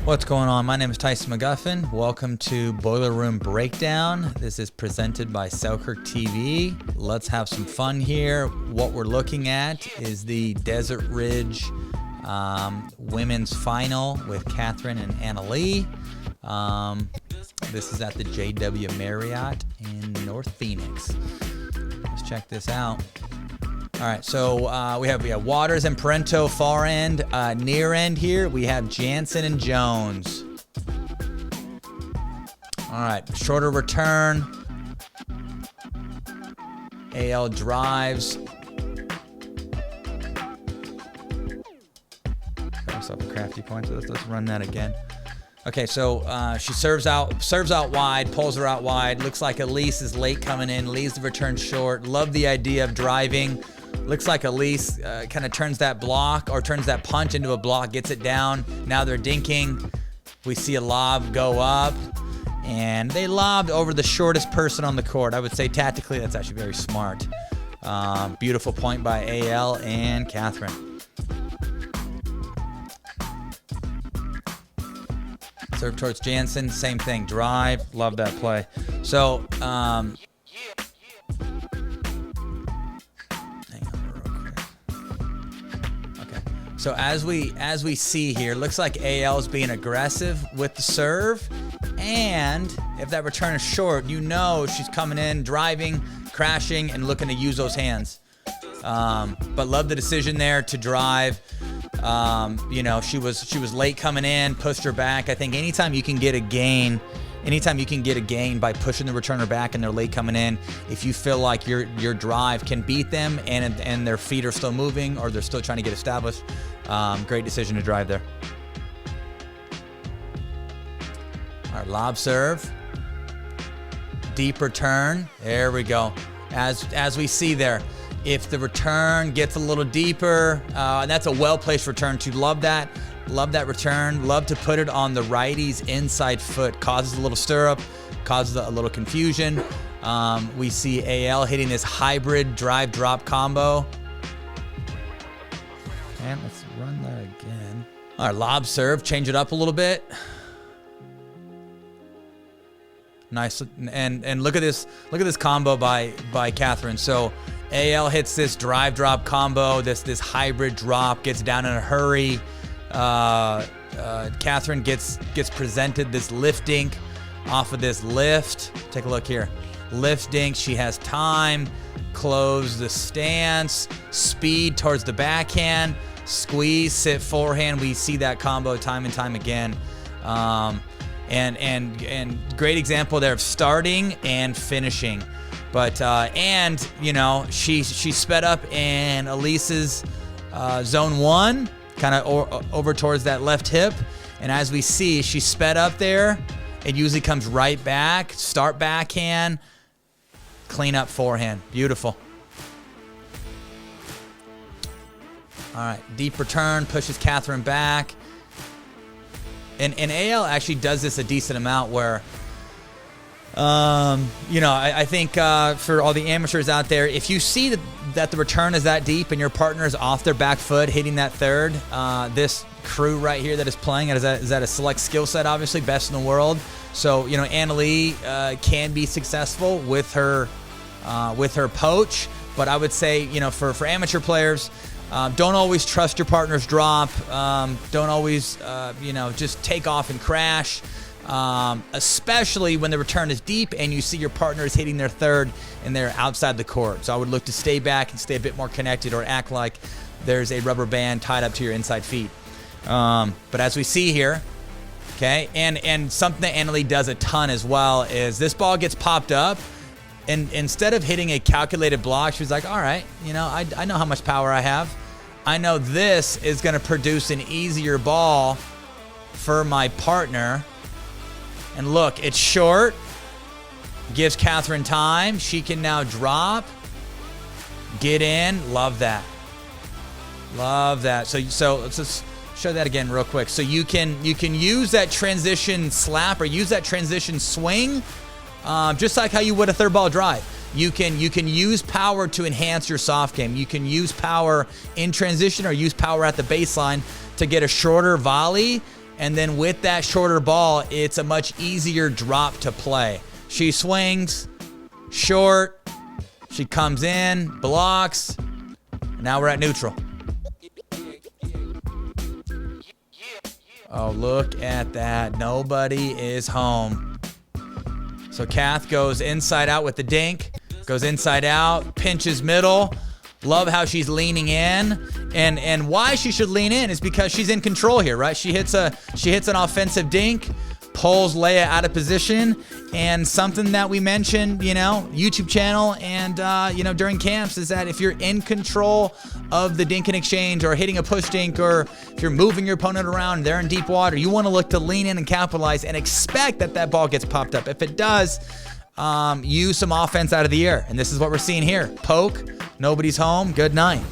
What's going on? My name is Tyson McGuffin. Welcome to Boiler Room Breakdown. This is presented by Selkirk TV. Let's have some fun here. What we're looking at is the Desert Ridge women's final with Catherine and Anna Lee. This is at the JW Marriott in North Phoenix. Let's check this out. All right, so we have Waters and Parento far end. Near end here, we have Jansen and Jones. All right, shorter return. AL drives. Got myself a crafty point, so let's run that again. Okay, so she serves out wide, pulls her out wide. Looks like Elise is late coming in, leaves the return short. Love the idea of driving. Looks like Elise kind of turns that block or turns that punch into a block, gets it down. Now they're dinking. We see a lob go up, and they lobbed over the shortest person on the court. I would say tactically that's actually very smart. Beautiful point by AL and Catherine. Serve towards Jansen, same thing, drive, love that play. So, So as we see here, looks like AL is being aggressive with the serve, and if that return is short, you know she's coming in, driving, crashing, and looking to use those hands. But love the decision there to drive. You know, she was late coming in, pushed her back. I think anytime you can get a gain by pushing the returner back and they're late coming in, if you feel like your drive can beat them and their feet are still moving or they're still trying to get established, great decision to drive there. All right, lob serve, deep return. There we go. As we see there, if the return gets a little deeper, and that's a well-placed return too. Love that return. Love to put it on the righty's inside foot. Causes a little stirrup, causes a little confusion. We see AL hitting this hybrid drive-drop combo. And let's run that again. All right, lob serve, change it up a little bit. Nice, and look at this combo by Catherine. So AL hits this drive drop combo, this hybrid drop, gets down in a hurry. Catherine gets presented this lift dink off of this lift. Take a look here. Lift dink, she has time, close the stance, speed towards the backhand, squeeze, sit forehand. We see that combo time and time again. And great example there of starting and finishing. But and you know, she sped up in Elise's zone one, kind of over towards that left hip, and as we see, she sped up there. It usually comes right back, start backhand, clean up forehand. Beautiful. All right, deep return, pushes Catherine back. And AL actually does this a decent amount where, you know, I think for all the amateurs out there, if you see that the return is that deep and your partner is off their back foot hitting that third, this crew right here that is playing it is at a select skill set, obviously, best in the world. So, you know, Anna Lee can be successful with her poach, but I would say, you know, for amateur players, don't always trust your partner's drop. Don't always, you know, just take off and crash, especially when the return is deep and you see your partner is hitting their third and they're outside the court. So I would look to stay back and stay a bit more connected or act like there's a rubber band tied up to your inside feet. But as we see here, okay, and something that Anna Lee does a ton as well is this ball gets popped up. And instead of hitting a calculated block, she was like, all right, you know, I know how much power I have. I know this is going to produce an easier ball for my partner. And look, it's short. Gives Catherine time. She can now drop. Get in. Love that. Love that. So let's just show that again real quick. So you can use that transition slap or use that transition swing just like how you would a third ball drive. You can use power to enhance your soft game. You can use power in transition or use power at the baseline to get a shorter volley And then with that shorter ball, it's a much easier drop to play. She swings, short, she comes in, blocks. Now we're at neutral. Oh, look at that. Nobody is home. So Kath goes inside out with the dink, goes inside out, pinches middle. Love how she's leaning in. And why she should lean in is because she's in control here, right? She hits an offensive dink, pulls Leia out of position, and something that we mentioned, YouTube channel and, during camps is that if you're in control of the dink and exchange or hitting a push dink, or if you're moving your opponent around, they're in deep water, you want to look to lean in and capitalize and expect that ball gets popped up. If it does, use some offense out of the air. And this is what we're seeing here. Poke, nobody's home, good night.